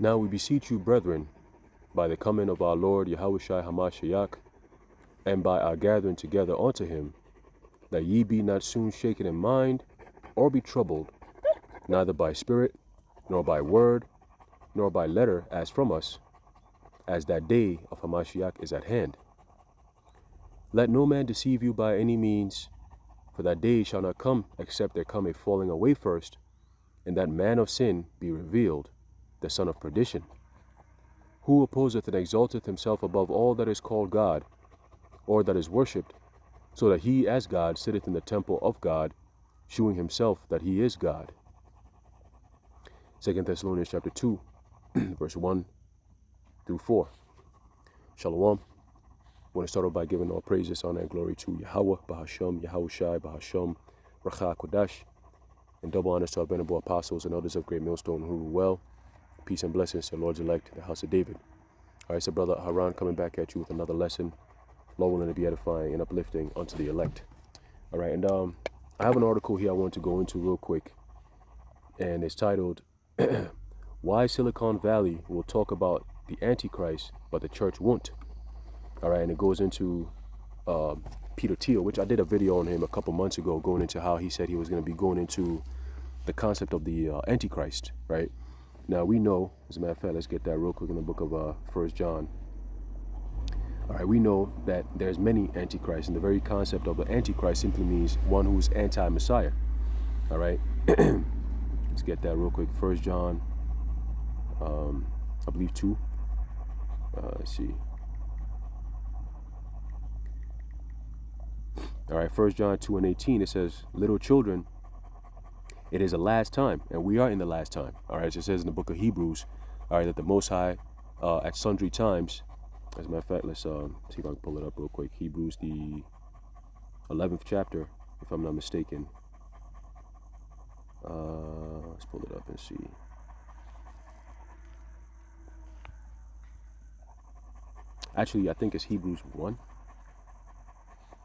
Now we beseech you, brethren, by the coming of our Lord Yahushua Hamashiach, and by our gathering together unto him, that ye be not soon shaken in mind, or be troubled, neither by spirit, nor by word, nor by letter as from us, as that day of Hamashiach is at hand. Let no man deceive you by any means, for that day shall not come except there come a falling away first, and that man of sin be revealed, the son of perdition, who opposeth and exalteth himself above all that is called God, or that is worshipped, so that he as God sitteth in the temple of God, shewing himself that he is God. 2 Thessalonians chapter 2, verse 1 through 4. Shalom. I want to start off by giving all praises, honor, and glory to Yahweh, Bahasham, Yahushai, Bahasham, Racha Kodash, and double honors to our venerable apostles and elders of Great Millstone who rule well. Peace and blessings to the Lord's elect, the house of David. All right, so Brother Haran coming back at you with another lesson. Lord willing to be edifying and uplifting unto the elect. All right, and I have an article here I want to go into real quick, and it's titled, Why Silicon Valley Will Talk About the Antichrist, but the Church Won't. All right, and it goes into Peter Thiel, which I did a video on him a couple months ago, going into how he said he was going to be going into the concept of the Antichrist, right? Now, we know, as a matter of fact, let's get that real quick in the book of 1 John. All right, we know that there's many Antichrists, and the very concept of the Antichrist simply means one who's anti-Messiah. All right, let's get that real quick. 1 John, I believe 2. Let's see. All right, 1 John 2 and 18, it says, little children, it is the last time, and we are in the last time. All right, so it says in the book of Hebrews, all right, that the Most High, at sundry times, as a matter of fact, let's see if I can pull it up real quick. Hebrews, the 11th chapter, if I'm not mistaken. Let's pull it up and see. Actually, I think it's Hebrews 1.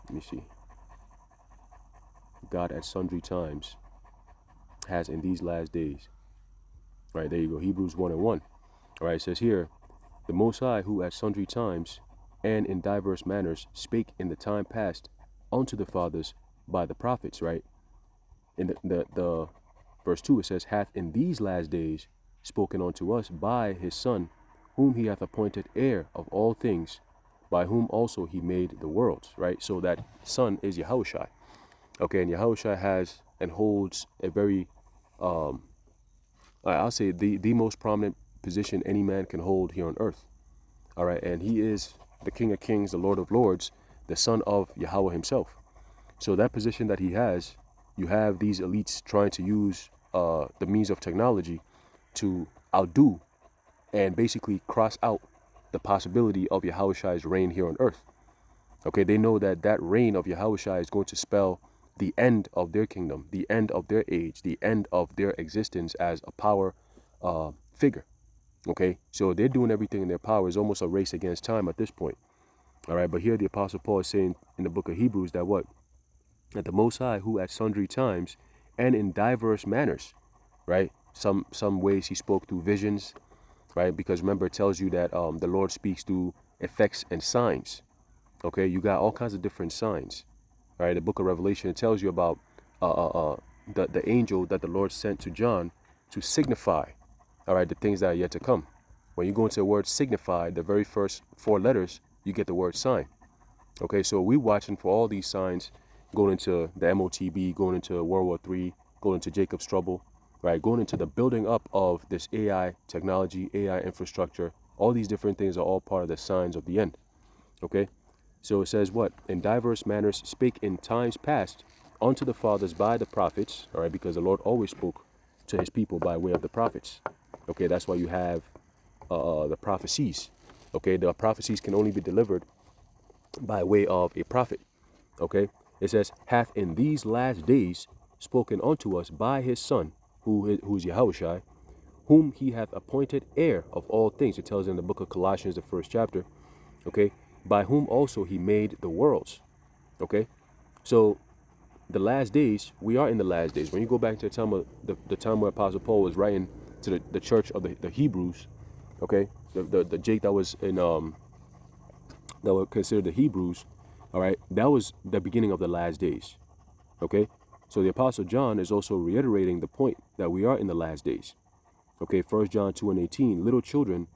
Let me see. God at sundry times has in these last days. Right, there you go. Hebrews 1 and 1. All right, it says here, the Most High, who at sundry times and in diverse manners spake in the time past unto the fathers by the prophets, right? In the verse 2, it says, hath in these last days spoken unto us by his Son, whom he hath appointed heir of all things, by whom also he made the worlds, right? So that Son is Yahushua. Okay, and Yahushua has and holds a very, I'll say the most prominent position any man can hold here on earth. All right, and he is the King of Kings, the Lord of Lords, the Son of Yahweh himself. So that position that he has, you have these elites trying to use the means of technology to outdo and basically cross out the possibility of Yahushua's reign here on earth. Okay, they know that that reign of Yahushua is going to spell the end of their kingdom, the end of their age, the end of their existence as a power figure. Okay, so they're doing everything in their power. It's almost a race against time at this point. All right, but here the Apostle Paul is saying in the book of Hebrews that what? That the Most High, who at sundry times and in diverse manners, right? Some ways he spoke through visions, right? Because remember, it tells you that the Lord speaks through effects and signs. Okay, you got all kinds of different signs. All right, the book of Revelation, it tells you about the angel that the Lord sent to John to signify, all right, the things that are yet to come. When you go into the word signify, the very first 4 letters, you get the word sign. Okay, so we're watching for all these signs going into the MOTB, going into World War III, going into Jacob's trouble, right? Going into the building up of this AI technology, AI infrastructure. All these different things are all part of the signs of the end. Okay, so it says what? In diverse manners spake in times past unto the fathers by the prophets, all right, because the Lord always spoke to his people by way of the prophets. Okay, that's why you have the prophecies. Okay, the prophecies can only be delivered by way of a prophet. Okay, it says, hath in these last days spoken unto us by his Son, who's Yahushua, whom he hath appointed heir of all things. It tells in the book of Colossians, the 1st chapter. Okay, by whom also he made the worlds. Okay, so the last days, we are in the last days. When you go back to the time of the time where Apostle Paul was writing to the church of the Hebrews, Okay, the Jake that was in that were considered the Hebrews, all right, that was the beginning of the last days. Okay, so the Apostle John is also reiterating the point that we are in the last days. Okay, 1 John 2:18, little children,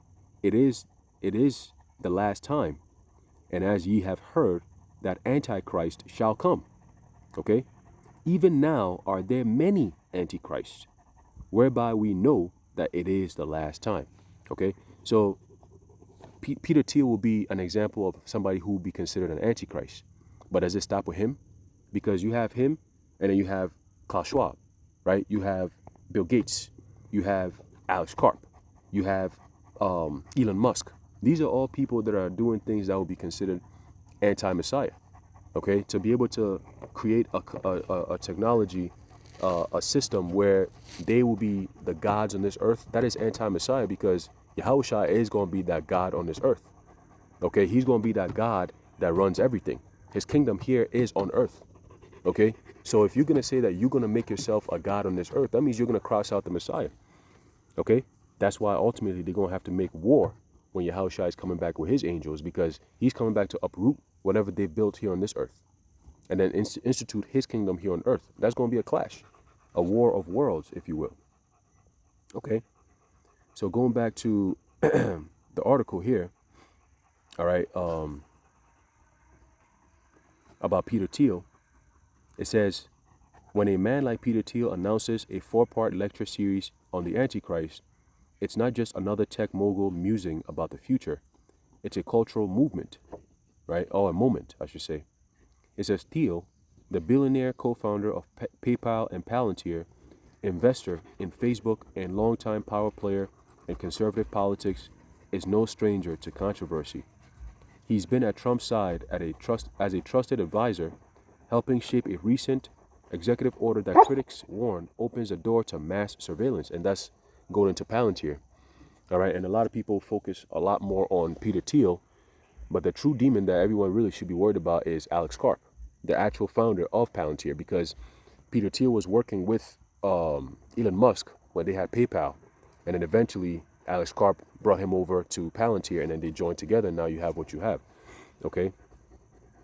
it is the last time, and as ye have heard that Antichrist shall come. Okay, even now are there many antichrists, whereby we know that it is the last time. Okay, so Peter Thiel will be an example of somebody who will be considered an antichrist. But does it stop with him? Because you have him, and then you have Klaus Schwab, right? You have Bill Gates, you have Alex Karp, you have Elon Musk. These are all people that are doing things that will be considered anti-Messiah. Okay, to be able to create a technology, a system where they will be the gods on this earth, that is anti-Messiah, because Yahushua is going to be that God on this earth. Okay, he's going to be that God that runs everything. His kingdom here is on earth. Okay, so if you're going to say that you're going to make yourself a God on this earth, that means you're going to cross out the Messiah. Okay, that's why ultimately they're going to have to make war when Yahushua is coming back with his angels, because he's coming back to uproot whatever they've built here on this earth and then institute his kingdom here on earth. That's going to be a clash, a war of worlds, if you will. Okay, so going back to the article here, all right, about Peter Thiel, it says, when a man like Peter Thiel announces a 4-part lecture series on the Antichrist, it's not just another tech mogul musing about the future. It's a cultural movement, right? Or a moment, I should say. It says Thiel, the billionaire co-founder of PayPal and Palantir, investor in Facebook and longtime power player in conservative politics, is no stranger to controversy. He's been at Trump's side as a trusted advisor, helping shape a recent executive order that critics warn opens the door to mass surveillance, and that's going into Palantir. All right, and a lot of people focus a lot more on Peter Thiel, but the true demon that everyone really should be worried about is Alex Karp, the actual founder of Palantir, because Peter Thiel was working with Elon Musk when they had PayPal, and then eventually Alex Karp brought him over to Palantir, and then they joined together, and now you have what you have. Okay,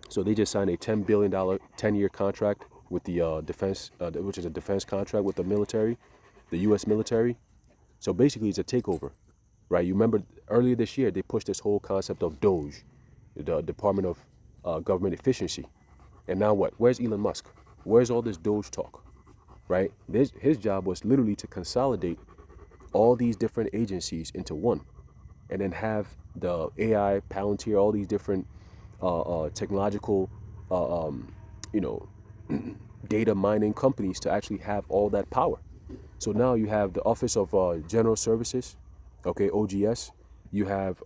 so they just signed a $10 billion 10-year contract with the defense, which is a defense contract with the military, the U.S. military. So basically, it's a takeover, right? You remember earlier this year, they pushed this whole concept of DOGE, the Department of Government Efficiency. And now what? Where's Elon Musk? Where's all this DOGE talk, right? His job was literally to consolidate all these different agencies into one, and then have the AI, Palantir, all these different technological, you know, data mining companies to actually have all that power. So now you have the Office of General Services, okay, OGS. You have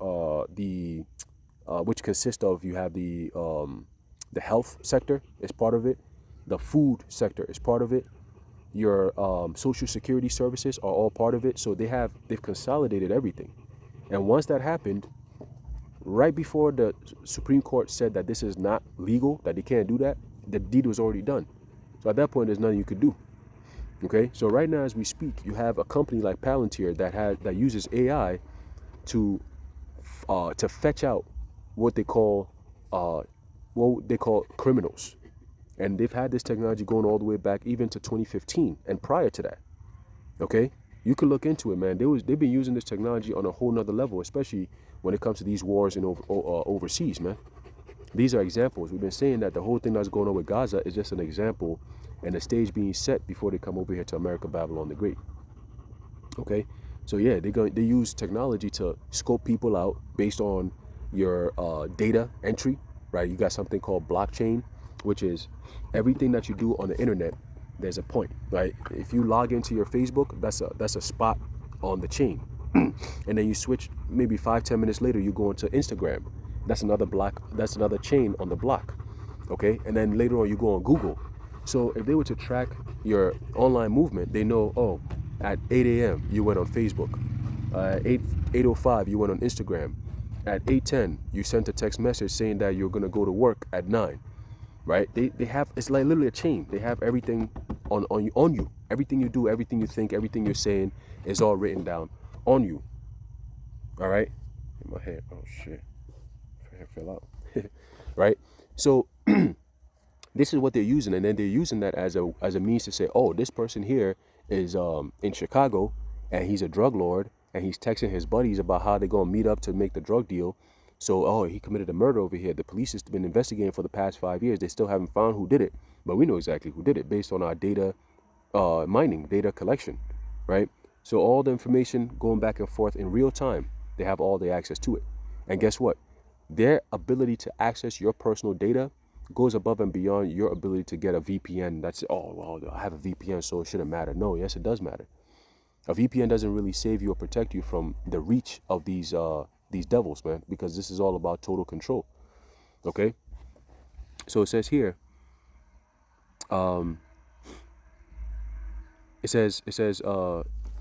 which consists of, you have the health sector is part of it, the food sector is part of it, your social security services are all part of it. So they've consolidated everything. And once that happened, right before the Supreme Court said that this is not legal, that they can't do that, the deed was already done. So at that point, there's nothing you could do. Okay, so right now as we speak, you have a company like Palantir that uses AI to fetch out what they call criminals, and they've had this technology going all the way back even to 2015 and prior to that. Okay, you can look into it, man. They've been using this technology on a whole nother level, especially when it comes to these wars in overseas, man. These are examples. We've been saying that the whole thing that's going on with Gaza is just an example and the stage being set before they come over here to America, Babylon the Great. Okay, so yeah, they use technology to scope people out based on your data entry, right? You got something called blockchain, which is everything that you do on the internet. There's a point, right? If you log into your Facebook, that's a spot on the chain, and then you switch maybe 5-10 minutes later, you go into Instagram. That's another block. That's another chain on the block. Okay, and then later on you go on Google. So if they were to track your online movement, they know, oh, at 8 a.m. you went on Facebook. 8:05 you went on Instagram. At 8:10 you sent a text message saying that you're gonna go to work at 9. Right? They have, it's like literally a chain. They have everything on you. Everything you do, everything you think, everything you're saying is all written down on you. All right. In my hand. Oh shit. My hair fell out. Right. So this is what they're using, and then they're using that as a means to say, oh, this person here is in Chicago, and he's a drug lord, and he's texting his buddies about how they're gonna meet up to make the drug deal. So, oh, he committed a murder over here. The police has been investigating for the past 5 years. They still haven't found who did it, but we know exactly who did it based on our data mining, data collection, right? So all the information going back and forth in real time, they have all the access to it. And guess what? Their ability to access your personal data goes above and beyond your ability to get a VPN. That's, oh, well, I have a VPN, so it shouldn't matter. No, yes, it does matter. A VPN doesn't really save you or protect you from the reach of these devils, man, because this is all about total control. Okay? So it says here, it says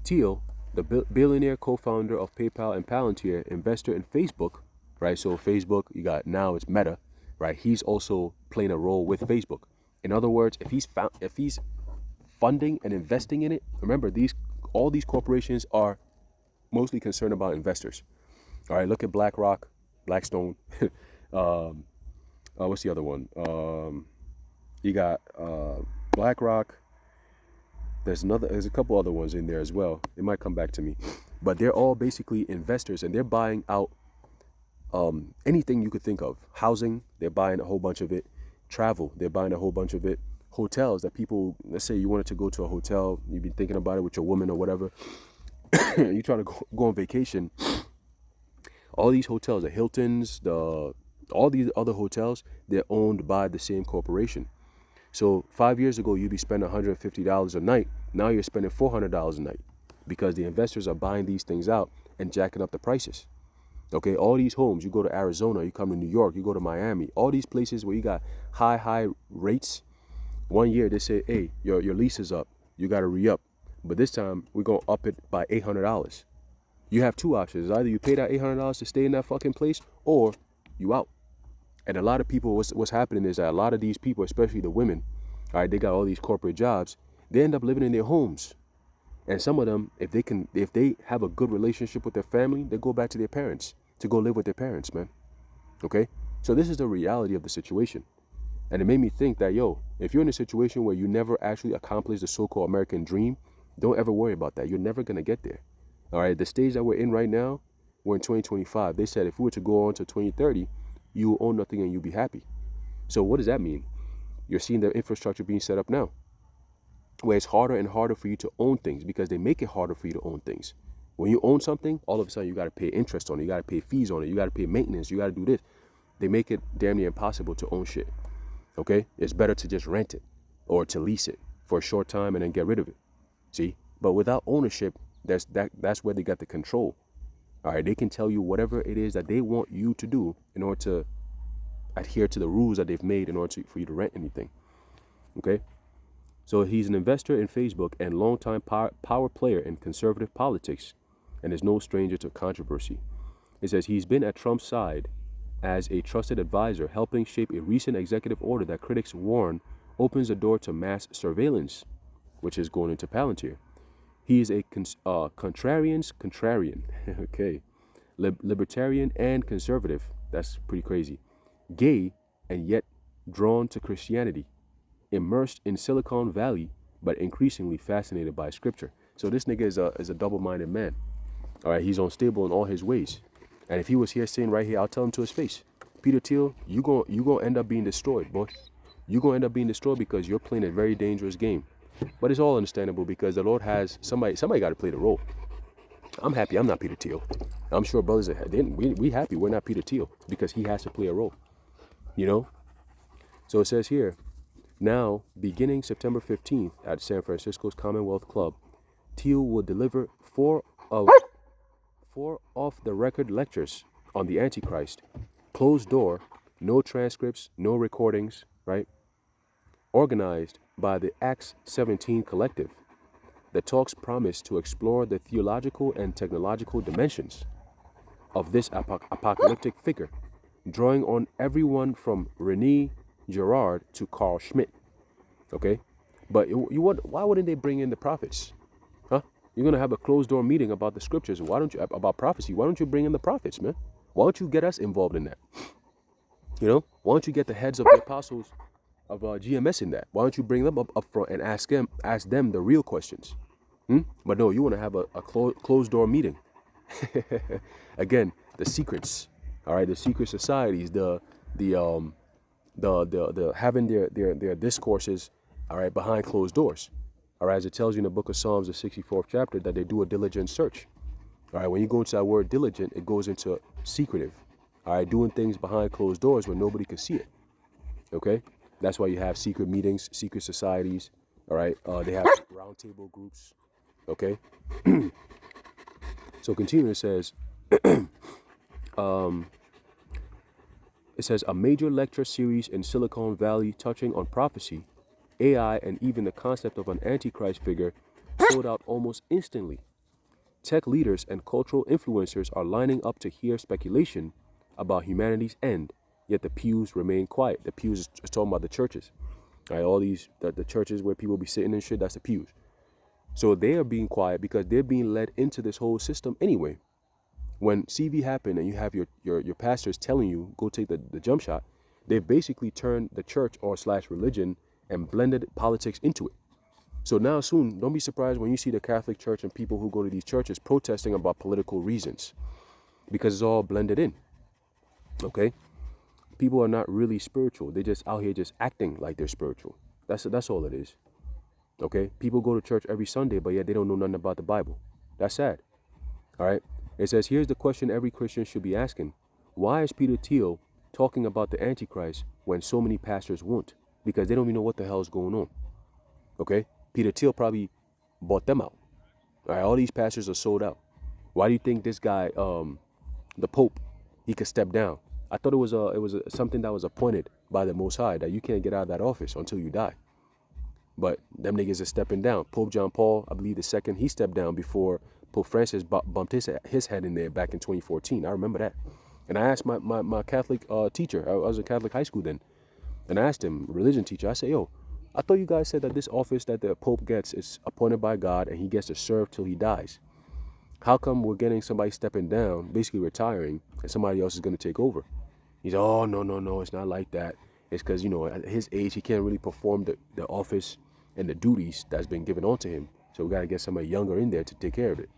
Thiel, the billionaire co-founder of PayPal and Palantir, investor in Facebook, right? So Facebook, you got now it's Meta, right? He's also playing a role with Facebook. In other words, if he's funding and investing in it, remember all these corporations are mostly concerned about investors. All right, look at BlackRock, Blackstone. What's the other one? You got BlackRock. There's a couple other ones in there as well. It might come back to me, but they're all basically investors, and they're buying out anything you could think of. Housing, they're buying a whole bunch of it. Travel, they're buying a whole bunch of it. Hotels that people, let's say you wanted to go to a hotel, you've been thinking about it with your woman or whatever. You're trying to go on vacation. All these hotels, the Hiltons, all these other hotels, they're owned by the same corporation. So 5 years ago, you'd be spending $150 a night. Now you're spending $400 a night because the investors are buying these things out and jacking up the prices. Okay, all these homes, you go to Arizona, you come to New York, you go to Miami, all these places where you got high rates. 1 year they say, hey, your lease is up. You got to re-up. But this time we're going to up it by $800. You have two options. Either you pay that $800 to stay in that fucking place or you out. And a lot of people, what's happening is that a lot of these people, especially the women, all right, they got all these corporate jobs. They end up living in their homes. And some of them, if they have a good relationship with their family, they go back to their parents to go live with their parents, man. Okay? So this is the reality of the situation. And it made me think that, yo, if you're in a situation where you never actually accomplish the so-called American dream, don't ever worry about that. You're never going to get there. All right? The stage that we're in right now, we're in 2025. They said if we were to go on to 2030, you will own nothing and you'll be happy. So what does that mean? You're seeing the infrastructure being set up now, where it's harder and harder for you to own things because they make it harder for you to own things. When you own something, all of a sudden you got to pay interest on it. You got to pay fees on it. You got to pay maintenance. You got to do this. They make it damn near impossible to own shit. Okay? It's better to just rent it or to lease it for a short time and then get rid of it. See? But without ownership, that's where they got the control. All right, they can tell you whatever it is that they want you to do in order to adhere to the rules that they've made in order for you to rent anything. Okay? So he's an investor in Facebook and longtime power player in conservative politics and is no stranger to controversy. It says he's been at Trump's side as a trusted advisor, helping shape a recent executive order that critics warn opens the door to mass surveillance, which is going into Palantir. He is a contrarian, okay, libertarian and conservative. That's pretty crazy. Gay and yet drawn to Christianity, immersed in Silicon Valley, but increasingly fascinated by scripture. So this nigga is a double-minded man. All right, he's unstable in all his ways. And if he was here sitting right here, I'll tell him to his face, Peter Thiel, you gonna end up being destroyed, boy. You gonna end up being destroyed because you're playing a very dangerous game. But it's all understandable because the Lord has somebody got to play the role. I'm happy I'm not Peter Thiel. I'm sure brothers are, we happy we're not Peter Thiel because he has to play a role. You know? So it says here, now beginning September 15th at San Francisco's Commonwealth Club, Thiel will deliver four off-the-record lectures on the Antichrist. Closed door, no transcripts, no recordings, right? Organized by the Acts 17 Collective. The talks promise to explore the theological and technological dimensions of this apocalyptic figure, drawing on everyone from Rene Girard to Carl Schmitt. Okay? But why wouldn't they bring in the prophets? Huh? You're going to have a closed door meeting about the scriptures. Why don't you, about prophecy? Why don't you bring in the prophets, man? Why don't you get us involved in that? You know, why don't you get the heads of the apostles of GMS in that? Why don't you bring them up front and ask them the real questions? But no, you want to have a closed door meeting. Again, the secrets, all right, the secret societies, the having their discourses, all right, behind closed doors. All right, as it tells you in the book of Psalms, the 64th chapter, that they do a diligent search. All right, when you go into that word diligent, it goes into secretive. All right, doing things behind closed doors where nobody can see it. Okay, that's why you have secret meetings, secret societies. All right, they have roundtable groups. Okay, so continuing, it says, a major lecture series in Silicon Valley touching on prophecy, AI, and even the concept of an antichrist figure sold out almost instantly. Tech leaders and cultural influencers are lining up to hear speculation about humanity's end, yet the pews remain quiet. The pews is talking about the churches. Right, all these, the churches where people be sitting and shit, that's the pews. So they are being quiet because they're being led into this whole system anyway. When CV happened and you have your pastors telling you, go take the jump shot, they've basically turned the church or / religion and blended politics into it. So now soon, don't be surprised when you see the Catholic Church and people who go to these churches protesting about political reasons, because it's all blended in. Okay? People are not really spiritual. They're just out here just acting like they're spiritual. That's all it is. Okay? People go to church every Sunday, but yet they don't know nothing about the Bible. That's sad. All right? It says, here's the question every Christian should be asking. Why is Peter Thiel talking about the Antichrist when so many pastors won't? Because they don't even know what the hell is going on. Okay? Peter Thiel probably bought them out. All right? All these pastors are sold out. Why do you think this guy, the Pope, he could step down? I thought it was something that was appointed by the Most High, that you can't get out of that office until you die. But them niggas are stepping down. Pope John Paul, I believe the second, he stepped down before Pope Francis bumped his head in there back in 2014. I remember that. And I asked my Catholic teacher, I was in Catholic high school then, and I asked him, religion teacher, I said, yo, I thought you guys said that this office that the Pope gets is appointed by God and he gets to serve till he dies. How come we're getting somebody stepping down, basically retiring, and somebody else is going to take over? He's, oh, no, it's not like that. It's because, at his age, he can't really perform the office and the duties that's been given onto him. So we got to get somebody younger in there to take care of it.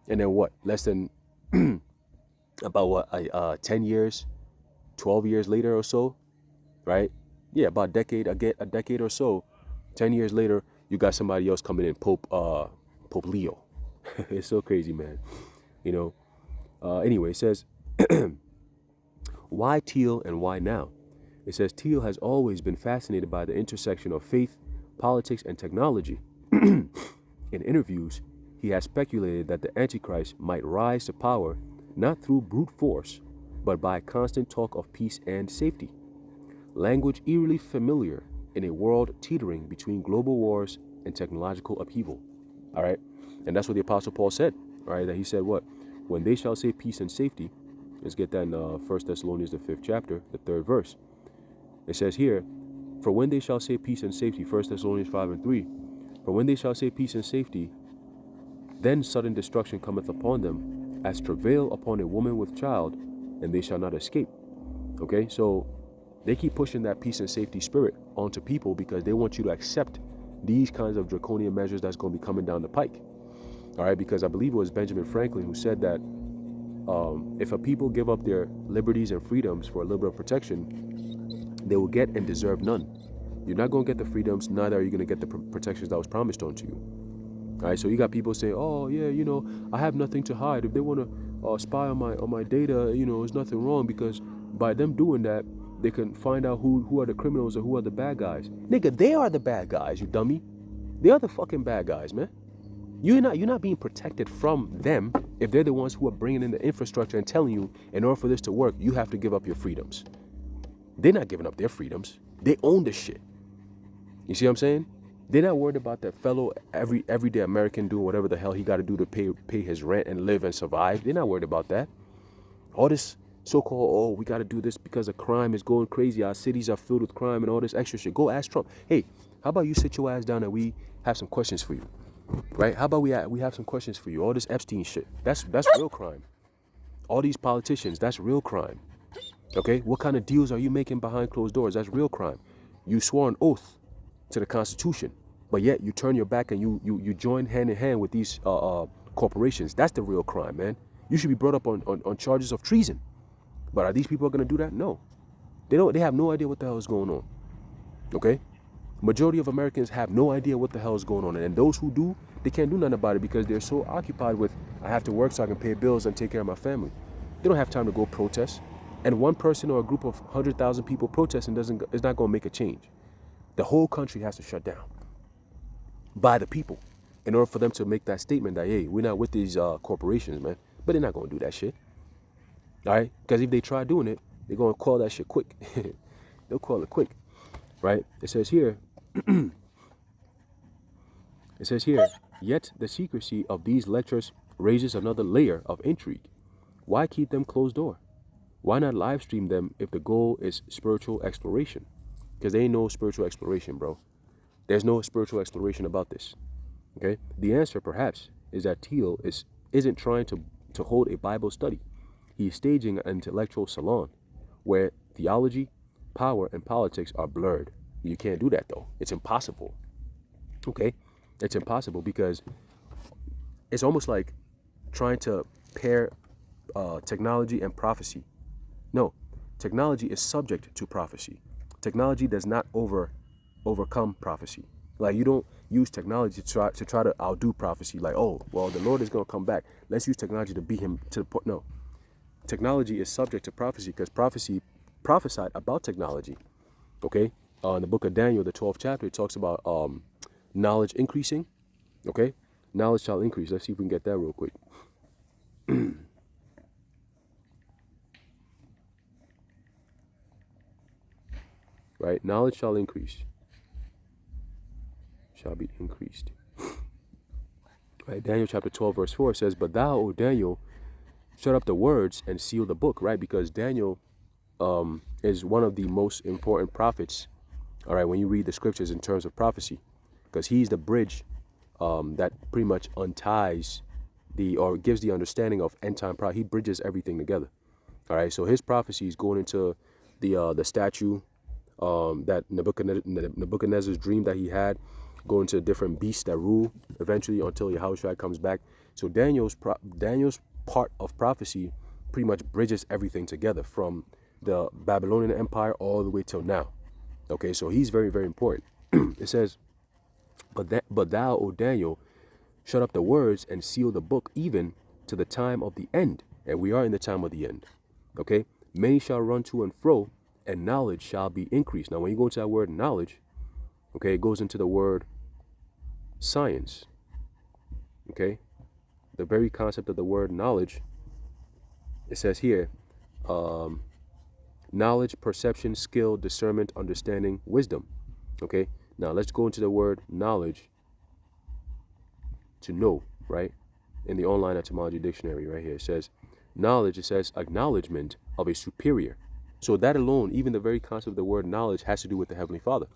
And then what? Less than about 10 years, 12 years later or so, right? Yeah, about a decade or so. 10 years later, you got somebody else coming in, Pope Leo. It's so crazy, man. Anyway, it says, why Thiel and why now? It says Thiel has always been fascinated by the intersection of faith, politics, and technology. In interviews, he has speculated that the Antichrist might rise to power not through brute force, but by constant talk of peace and safety. Language eerily familiar in a world teetering between global wars and technological upheaval. All right? And that's what the Apostle Paul said, all right? That he said what? When they shall say peace and safety, let's get that in 1 Thessalonians, the 5th chapter, the 3rd verse. It says here, for when they shall say peace and safety, 1 Thessalonians 5:3, for when they shall say peace and safety, then sudden destruction cometh upon them, as travail upon a woman with child, and they shall not escape. Okay, so they keep pushing that peace and safety spirit onto people because they want you to accept these kinds of draconian measures that's going to be coming down the pike. All right, because I believe it was Benjamin Franklin who said that if a people give up their liberties and freedoms for liberal protection, they will get and deserve none. You're not going to get the freedoms, neither are you going to get the protections that was promised onto you. All right, so you got people saying, oh, yeah, I have nothing to hide. If they want to spy on my data, there's nothing wrong, because by them doing that, they can find out who are the criminals or who are the bad guys. Nigga, they are the bad guys, you dummy. They are the fucking bad guys, man. You're not being protected from them if they're the ones who are bringing in the infrastructure and telling you, in order for this to work, you have to give up your freedoms. They're not giving up their freedoms. They own this shit. You see what I'm saying? They're not worried about that fellow everyday American doing whatever the hell he got to do to pay his rent and live and survive. They're not worried about that. All this so-called, we got to do this because the crime is going crazy. Our cities are filled with crime and all this extra shit. Go ask Trump. Hey, how about you sit your ass down and we have some questions for you? right? How about we have some questions for you? All this Epstein shit, that's real crime. All these politicians, that's real crime. Okay, what kind of deals are you making behind closed doors? That's real crime. You swore an oath to the Constitution, but yet you turn your back and you join hand in hand with these corporations. That's the real crime, man. You should be brought up on charges of treason. But are these people going to do that? No. They don't. They have no idea what the hell is going on. Okay? Majority of Americans have no idea what the hell is going on. And those who do, they can't do nothing about it because they're so occupied with, I have to work so I can pay bills and take care of my family. They don't have time to go protest. And one person or a group of 100,000 people protesting is not going to make a change. The whole country has to shut down by the people in order for them to make that statement that, hey, we're not with these corporations, man. But they're not going to do that shit. All right? Because if they try doing it, they're going to call that shit quick. They'll call it quick. Right? It says here, yet the secrecy of these lectures raises another layer of intrigue. Why keep them closed door? Why not live stream them if the goal is spiritual exploration? Because there ain't no spiritual exploration, bro. There's no spiritual exploration about this. Okay? The answer, perhaps, is that Thiel isn't trying to hold a Bible study. He's staging an intellectual salon where theology, power, and politics are blurred. You can't do that, though. It's impossible. Okay? It's impossible because it's almost like trying to pair technology and prophecy. No, technology is subject to prophecy. Technology does not overcome prophecy. Like, you don't use technology to try to outdo prophecy. Like, oh, well, the Lord is going to come back. Let's use technology to beat him to the point. No, technology is subject to prophecy because prophecy prophesied about technology. Okay, in the book of Daniel, the 12th chapter, it talks about knowledge increasing. Okay, knowledge shall increase. Let's see if we can get that real quick. Right, knowledge shall increase. Shall be increased. Right, Daniel chapter 12 verse 4 says, but thou, O Daniel, shut up the words and seal the book. Right, because Daniel is one of the most important prophets. All right, when you read the scriptures in terms of prophecy, because he's the bridge that pretty much unties or gives the understanding of end time prophecy. He bridges everything together. All right, so his prophecy is going into the statue that Nebuchadnezzar's dream that he had, going to different beasts that rule eventually until Yahushua comes back. So Daniel's part of prophecy pretty much bridges everything together from the Babylonian Empire all the way till now. Okay, so he's very, very important. It says, but thou, O Daniel, shut up the words and seal the book even to the time of the end. And we are in the time of the end. Okay, many shall run to and fro, and knowledge shall be increased. Now, when you go to that word knowledge, okay, it goes into the word science. Okay, the very concept of the word knowledge, it says here, knowledge, perception, skill, discernment, understanding, wisdom. Okay, now let's go into the word knowledge, to know, right? In the online etymology dictionary right here, it says knowledge, it says acknowledgement of a superior. So that alone, even the very concept of the word knowledge has to do with the Heavenly Father.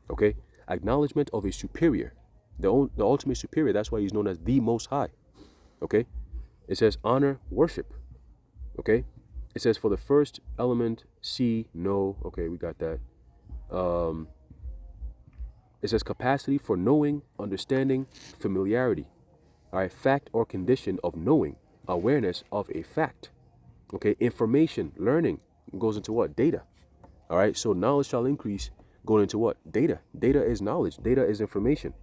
Okay, acknowledgement of a superior, the ultimate superior. That's why he's known as the Most High. Okay, it says honor, worship. Okay, it says for the first element, see, know. Okay, we got that. It says capacity for knowing, understanding, familiarity. All right, fact or condition of knowing, awareness of a fact. Okay, information, learning goes into what? Data. All right, so knowledge shall increase, going into what? Data. Data is knowledge. Data is information.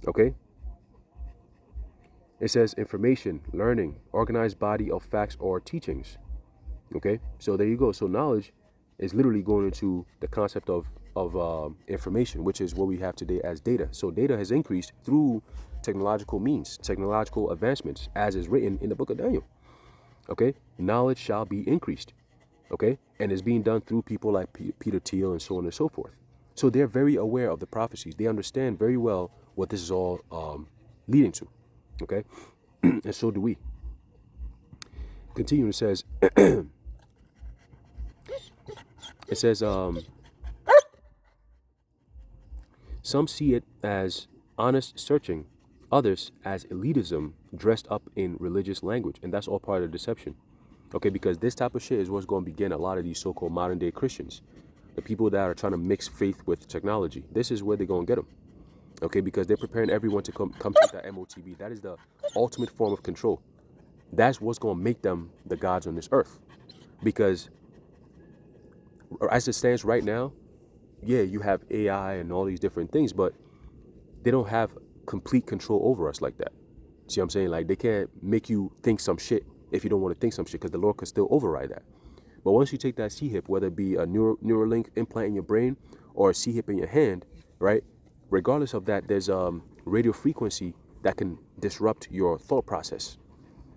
Okay. It says information, learning, organized body of facts or teachings. Okay, so there you go. So knowledge is literally going into the concept of information, which is what we have today as data. So data has increased through technological means, technological advancements, as is written in the book of Daniel. Okay, knowledge shall be increased. Okay, and it's being done through people like Peter Thiel and so on and so forth. So they're very aware of the prophecies. They understand very well what this is all leading to. Okay, and so do we. Continuing, it says, some see it as honest searching others as elitism dressed up in religious language. And that's all part of the deception. Okay, because this type of shit is what's going to begin a lot of these so-called modern day Christians. The people that are trying to mix faith with technology. This is where they're going to get them. Okay, because they're preparing everyone to come to that MOTB. That is the ultimate form of control. That's what's going to make them the gods on this earth. Because as it stands right now, yeah, you have AI and all these different things, but they don't have complete control over us like that. See what I'm saying? Like, they can't make you think some shit if you don't want to think some shit, because the Lord could still override that. But once you take that C-hip, whether it be a Neuralink implant in your brain or a C-hip in your hand, right? Regardless of that, there's radio frequency that can disrupt your thought process.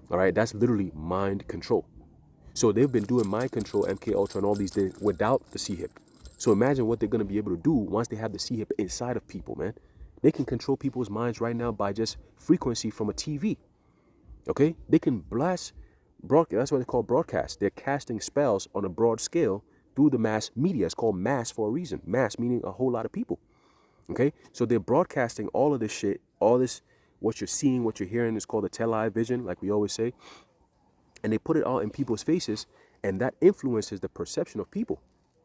All right, that's literally mind control. So they've been doing mind control, MK Ultra, and all these things without the C-hip. So imagine what they're going to be able to do once they have the C-hip inside of people, man. They can control people's minds right now by just frequency from a TV. Okay, they can blast broadcast. That's what they call broadcast. They're casting spells on a broad scale through the mass media. It's called mass for a reason. Mass meaning a whole lot of people. Okay, so they're broadcasting all of this shit, all this, what you're seeing, what you're hearing is called the television, like we always say. And they put it all in people's faces, and that influences the perception of people.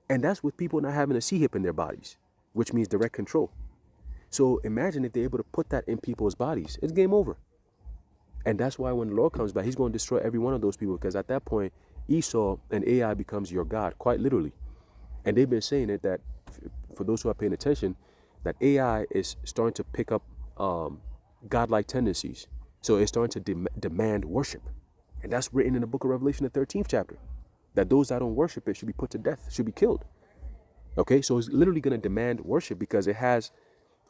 And that's with people not having a C-hip in their bodies, which means direct control. So imagine if they're able to put that in people's bodies. It's game over. And that's why when the Lord comes back, he's going to destroy every one of those people, because at that point, Esau and AI becomes your God, quite literally. And they've been saying it that, for those who are paying attention, that AI is starting to pick up godlike tendencies. So it's starting to demand worship. And that's written in the book of Revelation, the 13th chapter, that those that don't worship it should be put to death, should be killed. Okay, so it's literally going to demand worship because it has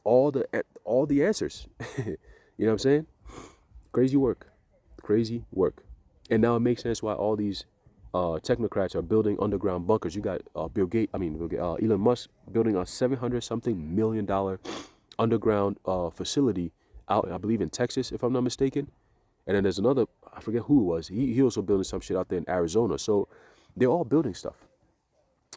all the answers. You know what I'm saying? Crazy work. And now it makes sense why all these technocrats are building underground bunkers. You got Elon Musk building a $700-something million underground facility out, I believe, in Texas, if I'm not mistaken. And then there's another, I forget who it was. He also building some shit out there in Arizona. So they're all building stuff.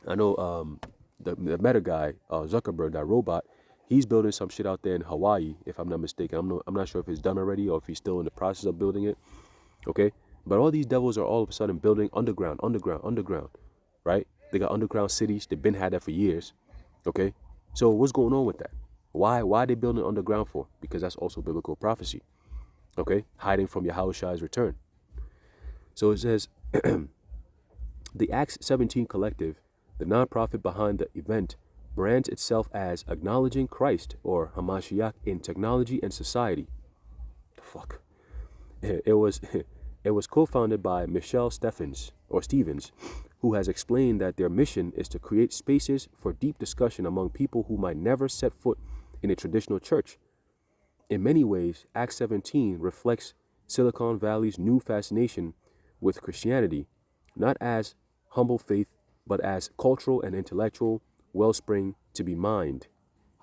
I know the Meta guy, Zuckerberg, that robot, he's building some shit out there in Hawaii, if I'm not mistaken. I'm not sure if it's done already or if he's still in the process of building it. Okay? But all these devils are all of a sudden building underground, right? They got underground cities. They've been had that for years. Okay? So what's going on with that? Why are they building underground for? Because that's also biblical prophecy. Okay? Hiding from Yahushua's return. So it says, the Acts 17 Collective, the nonprofit behind the event, brands itself as acknowledging Christ, or Hamashiach, in technology and society. The fuck? It was co-founded by Michelle Stevens, who has explained that their mission is to create spaces for deep discussion among people who might never set foot in a traditional church. In many ways, Acts 17 reflects Silicon Valley's new fascination with Christianity, not as humble faith, but as cultural and intellectual wellspring to be mined.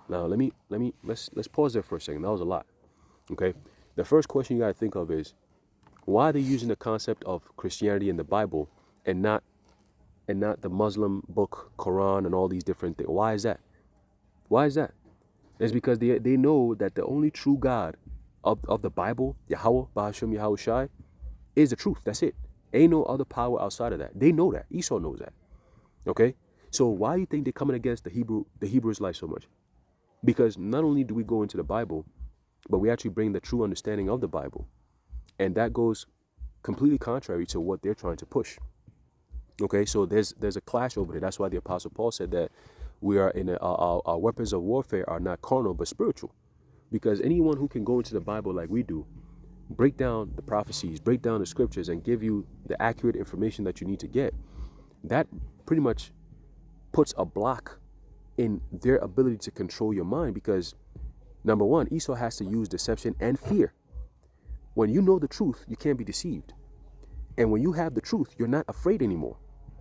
Now, let's pause there for a second. That was a lot. Okay, the first question you got to think of is, why are they using the concept of Christianity in the Bible and not the Muslim book, Quran, and all these different things? Why is that? It's because they know that the only true God of the Bible, Yahweh, Bahasham Yahushai, is the truth. That's it. Ain't no other power outside of that. They know that. Esau knows that. Okay? So why do you think they're coming against the Hebrew Israelites so much? Because not only do we go into the Bible, but we actually bring the true understanding of the Bible. And that goes completely contrary to what they're trying to push. Okay, so there's a clash over there. That's why the Apostle Paul said that we are our weapons of warfare are not carnal but spiritual. Because anyone who can go into the Bible like we do, break down the prophecies, break down the scriptures, and give you the accurate information that you need to get, that pretty much puts a block in their ability to control your mind. Because number one, Esau has to use deception and fear. When you know the truth, you can't be deceived. And when you have the truth, you're not afraid anymore.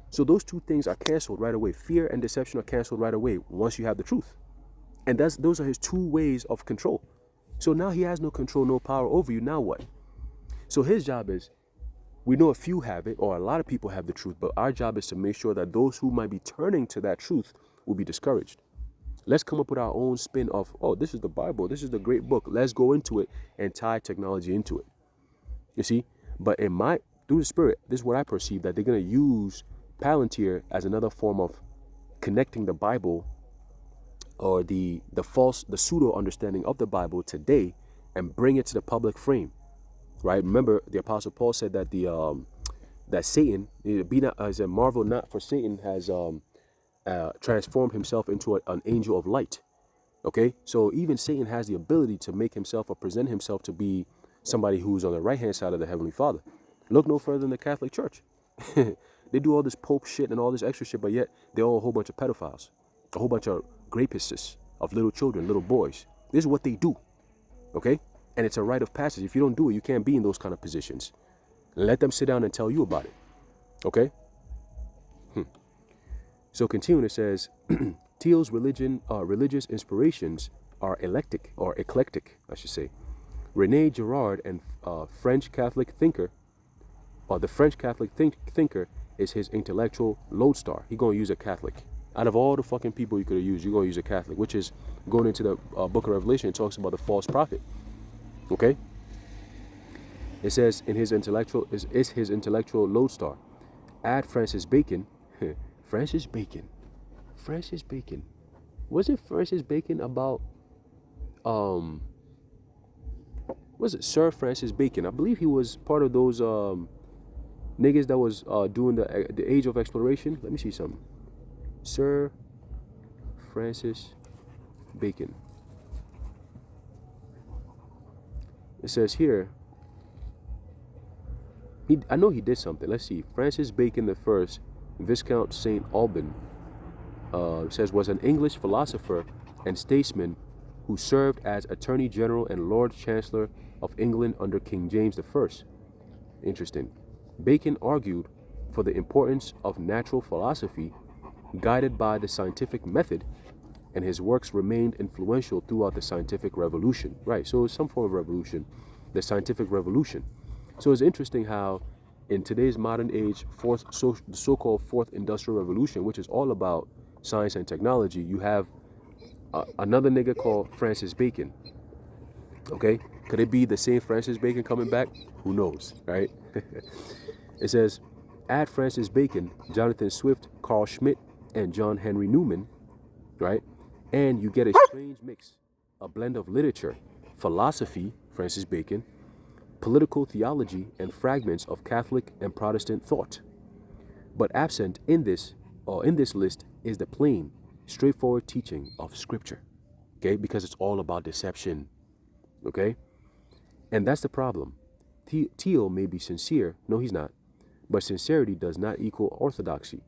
So those two things are canceled right away. Fear and deception are canceled right away once you have the truth. And those are his two ways of control. So now he has no control, no power over you. Now what? So his job is, we know a few have it, or a lot of people have the truth, but our job is to make sure that those who might be turning to that truth will be discouraged. Let's come up with our own spin of, oh, this is the Bible. This is the great book. Let's go into it and tie technology into it. You see? But through the Spirit, this is what I perceive, that they're going to use Palantir as another form of connecting the Bible, or the pseudo understanding of the Bible today, and bring it to the public frame, right? Remember, the Apostle Paul said that that Satan, be not as a marvel not, for Satan has transformed himself into an angel of light. Okay, so even Satan has the ability to make himself or present himself to be somebody who's on the right hand side of the Heavenly Father. Look no further than the Catholic Church. They do all this Pope shit and all this extra shit, but yet they're all a whole bunch of pedophiles, a whole bunch of rapists of little children, little boys. This is what they do, okay? And it's a rite of passage. If you don't do it, you can't be in those kind of positions. Let them sit down and tell you about it, okay? So continuing, it says, Thiel's religious inspirations are eclectic, I should say. René Girard, and French Catholic thinker, the French Catholic thinker is his intellectual lodestar. He's going to use a Catholic. Out of all the fucking people you could have used, you're going to use a Catholic, which is going into the book of Revelation. It talks about the false prophet. Okay? It says in his intellectual, is his intellectual lodestar. Add Francis Bacon. Francis Bacon. Was it Francis Bacon about, was it Sir Francis Bacon? I believe he was part of those niggas that was doing the age of exploration. Let me see something. Sir Francis Bacon. It says here, I know he did something. Let's see. Francis Bacon the First, Viscount St. Alban, says was an English philosopher and statesman who served as Attorney General and Lord Chancellor of England under King James I. Interesting. Bacon argued for the importance of natural philosophy guided by the scientific method, and his works remained influential throughout the scientific revolution. Right, so it's some form of revolution, the scientific revolution. So it's interesting how in today's modern age, the so-called fourth industrial revolution, which is all about science and technology, you have another nigga called Francis Bacon. Okay, could it be the same Francis Bacon coming back? Who knows, right? It says, add Francis Bacon, Jonathan Swift, Carl Schmitt, and John Henry Newman, right? And you get a strange mix, a blend of literature, philosophy, Francis Bacon, political theology, and fragments of Catholic and Protestant thought. But absent in this list is the plain, straightforward teaching of Scripture, okay? Because it's all about deception, okay? And that's the problem. Thiel may be sincere. No, he's not. But sincerity does not equal orthodoxy.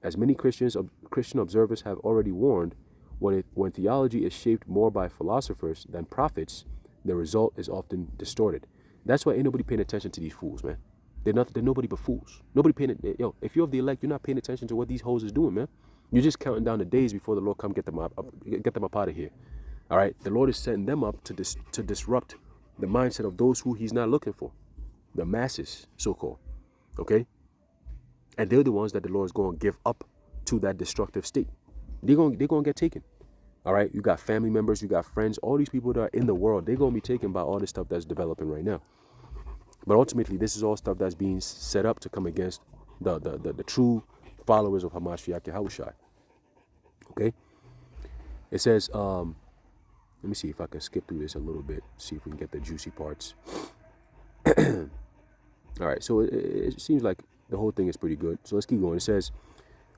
As many Christian observers have already warned, when theology is shaped more by philosophers than prophets, the result is often distorted. That's why ain't nobody paying attention to these fools, man. They're nobody but fools. Nobody paying it. Yo, if you're of the elect, you're not paying attention to what these hoes is doing, man. You're just counting down the days before the Lord come get them up out of here. All right, the Lord is setting them up to disrupt the mindset of those who He's not looking for, the masses, so-called. Okay, and they're the ones that the Lord is going to give up to that destructive state. They're going to get taken. All right, you got family members, you got friends, all these people that are in the world, they're going to be taken by all this stuff that's developing right now. But ultimately, this is all stuff that's being set up to come against the true followers of Hamashiach Yahushua. Okay, it says, let me see if I can skip through this a little bit, see if we can get the juicy parts. All right, so it seems like the whole thing is pretty good. So let's keep going. It says,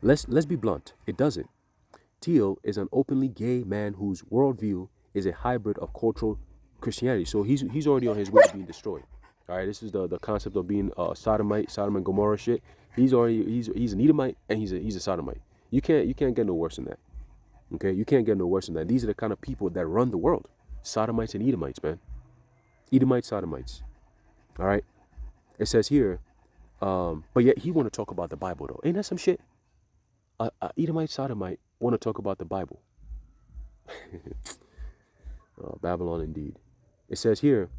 let's be blunt. It doesn't. Thiel is an openly gay man whose worldview is a hybrid of cultural Christianity. So he's already on his way to being destroyed. All right, this is the concept of being sodomite, Sodom and Gomorrah shit. He's an Edomite and he's a sodomite. You can't get no worse than that. Okay, you can't get no worse than that. These are the kind of people that run the world. Sodomites and Edomites, man. Edomites, Sodomites. All right. It says here, but yet he want to talk about the Bible though. Ain't that some shit? Edomite, Sodomite want to talk about the Bible. Babylon indeed. It says here,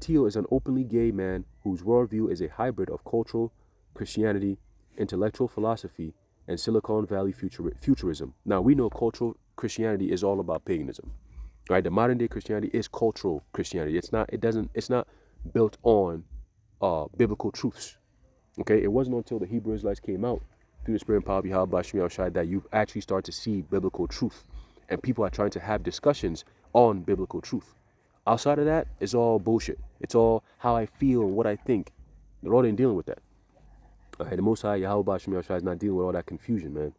Thiel is an openly gay man whose worldview is a hybrid of cultural Christianity, intellectual philosophy, and Silicon Valley futurism. Now we know cultural Christianity is all about paganism, right? The modern day Christianity is cultural Christianity. It's not built on biblical truths. Okay, it wasn't until the Hebrew Israelites came out through the spirit and power of Yahweh Shemi Shai that you actually start to see biblical truth, and people are trying to have discussions on biblical truth. Outside of that, it's all bullshit. It's all how I feel and what I think. The Lord ain't dealing with that. All right, the Most High Yahweh Shemi Shai is not dealing with all that confusion, man.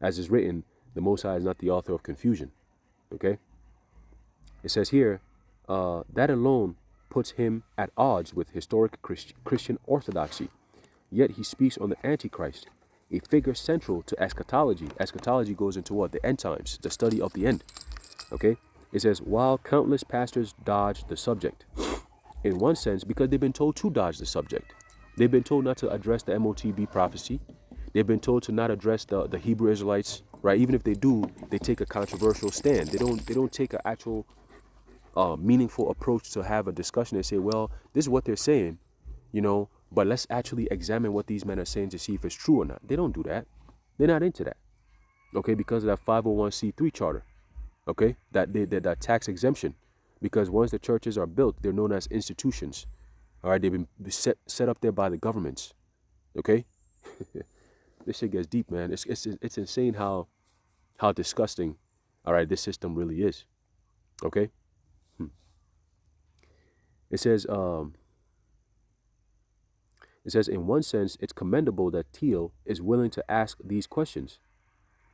As is written, the Most High is not the author of confusion. Okay, it says here that alone puts him at odds with historic Christian orthodoxy. Yet he speaks on the Antichrist, a figure central to eschatology. Eschatology goes into what? The end times, the study of the end. Okay? It says, while countless pastors dodge the subject. In one sense, because they've been told to dodge the subject. They've been told not to address the MOTB prophecy. They've been told to not address the Hebrew Israelites, right? Even if they do, they take a controversial stand. They don't take an actual meaningful approach to have a discussion and say, well, this is what they're saying, you know, but let's actually examine what these men are saying to see if it's true or not. They don't do that. They're not into that. Okay, because of that 501c3 charter. Okay, that tax exemption. Because once the churches are built, they're known as institutions. All right, they've been set up there by the governments. Okay, this shit gets deep, man. It's insane how disgusting, all right, this system really is. Okay, it says in one sense, it's commendable that Thiel is willing to ask these questions.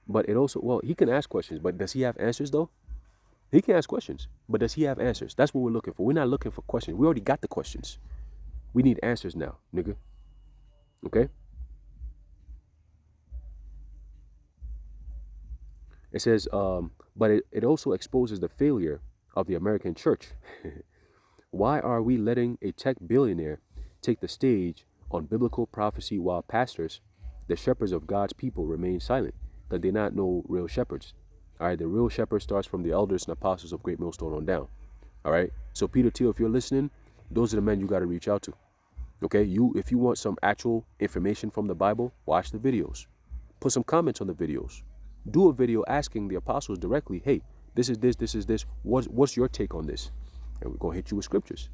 But it also, well, he can ask questions, but does he have answers though? He can ask questions, but does he have answers? That's what we're looking for. We're not looking for questions. We already got the questions. We need answers now, nigga. Okay? It says, but it also exposes the failure of the American church. Why are we letting a tech billionaire take the stage on biblical prophecy while pastors, the shepherds of God's people, remain silent? That they're not no real shepherds. All right, the real shepherd starts from the elders and apostles of Great Millstone on down. All right, so Peter Thiel, if you're listening, those are the men you got to reach out to. Okay, if you want some actual information from the Bible, watch the videos. Put some comments on the videos. Do a video asking the apostles directly, hey, this is this. What's your take on this? And we're going to hit you with scriptures.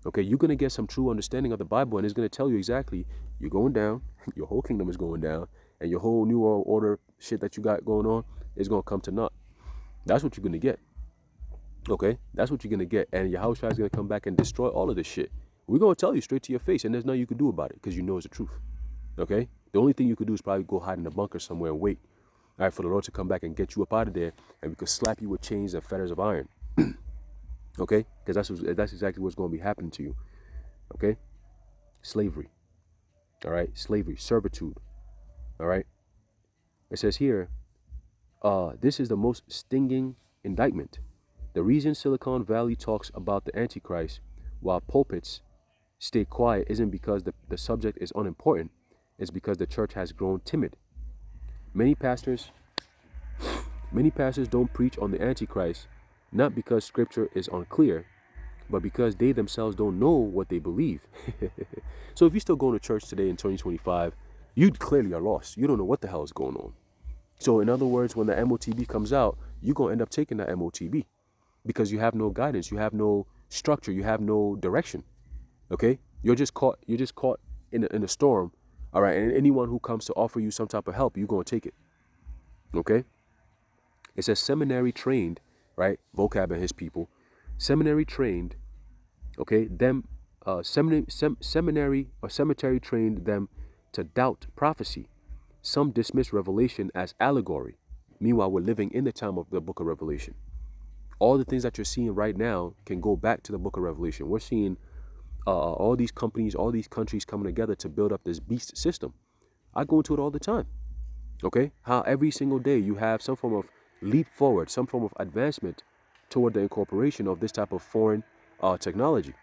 Okay, you're going to get some true understanding of the Bible, and it's going to tell you exactly you're going down, your whole kingdom is going down, and your whole new world order shit that you got going on is going to come to naught. That's what you're going to get. Okay, that's what you're going to get. And Yahushua is going to come back and destroy all of this shit. We're going to tell you straight to your face, and there's nothing you can do about it because you know it's the truth. Okay, the only thing you could do is probably go hide in a bunker somewhere and wait. All right, for the Lord to come back and get you up out of there, and we could slap you with chains and fetters of iron. Okay, because that's exactly what's going to be happening to you. Okay, slavery. All right, slavery, servitude. All right, it says here, this is the most stinging indictment. The reason Silicon Valley talks about the Antichrist while pulpits stay quiet isn't because the subject is unimportant. It's because the church has grown timid. Many pastors don't preach on the Antichrist, not because scripture is unclear, but because they themselves don't know what they believe. So if you're still going to church today in 2025, you clearly are lost. You don't know what the hell is going on. So in other words, when the MOTB comes out, you're going to end up taking that MOTB because you have no guidance. You have no structure. You have no direction. Okay? You're just caught in a storm. All right? And anyone who comes to offer you some type of help, you're going to take it. Okay? It says seminary trained, right? Vocab and his people. Seminary trained, okay? Cemetery trained them to doubt prophecy. Some dismiss Revelation as allegory. Meanwhile, we're living in the time of the book of Revelation. All the things that you're seeing right now can go back to the book of Revelation. We're seeing all these companies, all these countries coming together to build up this beast system. I go into it all the time. Okay? How every single day you have some form of leap forward, some form of advancement toward the incorporation of this type of foreign technology.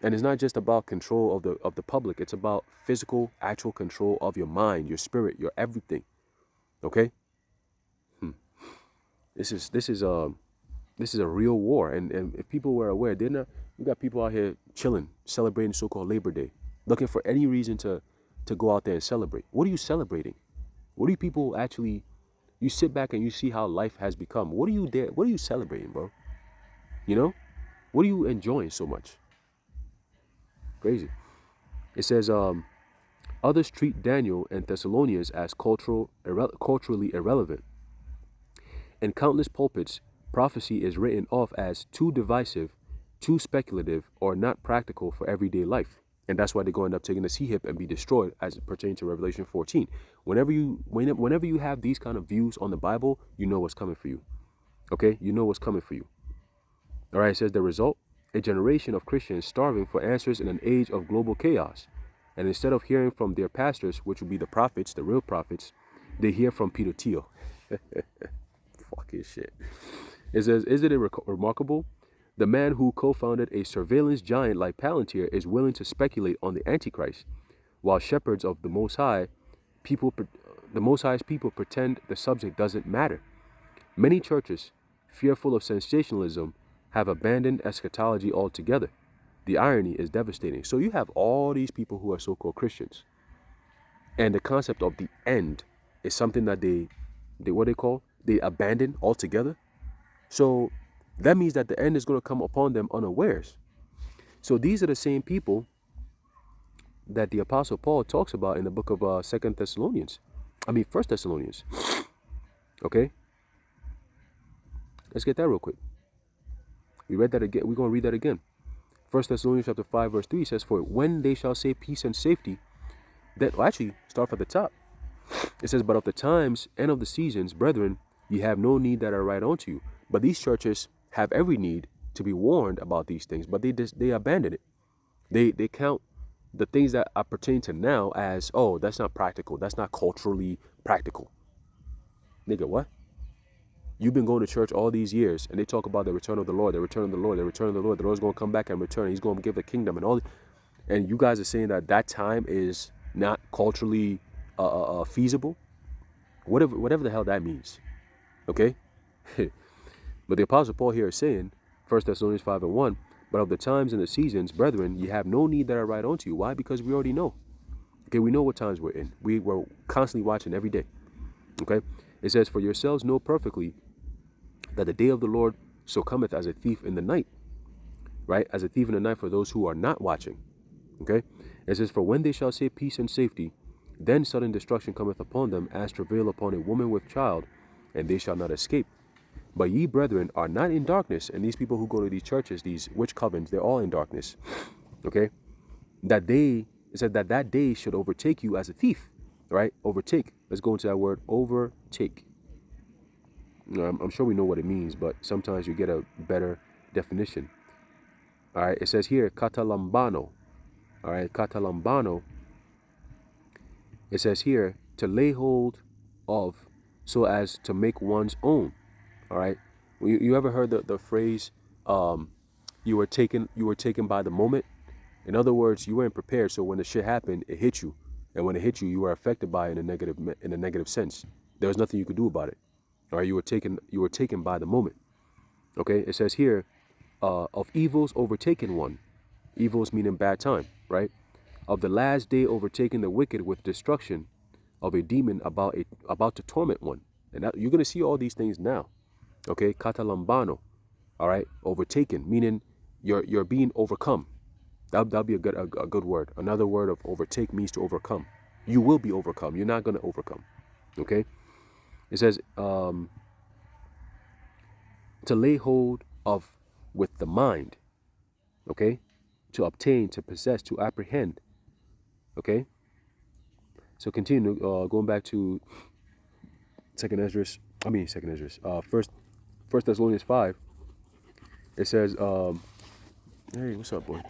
And it's not just about control of the public. It's about physical, actual control of your mind, your spirit, your everything. Okay? This is a real war. And if people were aware, you got people out here chilling, celebrating so-called Labor Day, looking for any reason to go out there and celebrate. What are you celebrating? What are you people actually You sit back and you see how life has become. What are you there? What are you celebrating, bro? You know? What are you enjoying so much? Crazy. It says, others treat Daniel and Thessalonians as culturally irrelevant. In countless pulpits, prophecy is written off as too divisive, too speculative, or not practical for everyday life. And that's why they're going to end up taking the sea hip and be destroyed as it pertains to Revelation 14. Whenever you have these kind of views on the Bible, you know what's coming for you. Okay? You know what's coming for you. All right, it says the result, a generation of Christians starving for answers in an age of global chaos. And instead of hearing from their pastors, which would be the prophets, the real prophets, they hear from Peter Thiel. Fucking shit. It says, isn't it remarkable? The man who co-founded a surveillance giant like Palantir is willing to speculate on the Antichrist, while shepherds of the Most High's people pretend the subject doesn't matter. Many churches, fearful of sensationalism, have abandoned eschatology altogether. The irony is devastating. So you have all these people who are so-called Christians, and the concept of the end is something that they abandon altogether. So that means that the end is going to come upon them unawares. So these are the same people that the Apostle Paul talks about in the book of 1 Thessalonians. Okay? Let's get that real quick. We read that again. We're going to read that again. 1 Thessalonians chapter 5 verse 3 says, for when they shall say peace and safety, start at the top. It says, but of the times and of the seasons, brethren, ye have no need that I write unto you. But these churches have every need to be warned about these things, but they abandon it. They count the things that are pertain to now as, oh, that's not practical. That's not culturally practical. Nigga, what? You've been going to church all these years, and they talk about the return of the Lord, the return of the Lord, the return of the Lord. The Lord's going to come back and return. He's going to give the kingdom and all. And you guys are saying that time is not culturally feasible. Whatever the hell that means. Okay? But the Apostle Paul here is saying, 1 Thessalonians 5:1, but of the times and the seasons, brethren, ye have no need that I write unto you. Why? Because we already know. Okay, we know what times we're in. We're constantly watching every day. Okay? It says, for yourselves know perfectly that the day of the Lord so cometh as a thief in the night. Right? As a thief in the night for those who are not watching. Okay? It says, for when they shall say peace and safety, then sudden destruction cometh upon them as travail upon a woman with child, and they shall not escape. But ye, brethren, are not in darkness. And these people who go to these churches, these witch covens, they're all in darkness. Okay? It said that day should overtake you as a thief. Right? Overtake. Let's go into that word, overtake. I'm sure we know what it means, but sometimes you get a better definition. All right? It says here, katalambano. All right? Katalambano. It says here, to lay hold of so as to make one's own. All right. You ever heard the phrase, you were taken by the moment? In other words, you weren't prepared. So when the shit happened, it hit you. And when it hit you, you were affected by it in a negative sense. There was nothing you could do about it. All right. You were taken by the moment. Okay. It says here, of evils overtaken one. Evils meaning bad time, right? Of the last day overtaking the wicked with destruction of a demon about to torment one. And you're going to see all these things now. Okay, katalambano, all right, overtaken, meaning you're being overcome. That'll be a good word. Another word of overtake means to overcome. You will be overcome. You're not going to overcome. Okay, it says to lay hold of with the mind. Okay, to obtain, to possess, to apprehend. Okay, so continue going back to First Thessalonians 5, it says, hey, what's up, boy?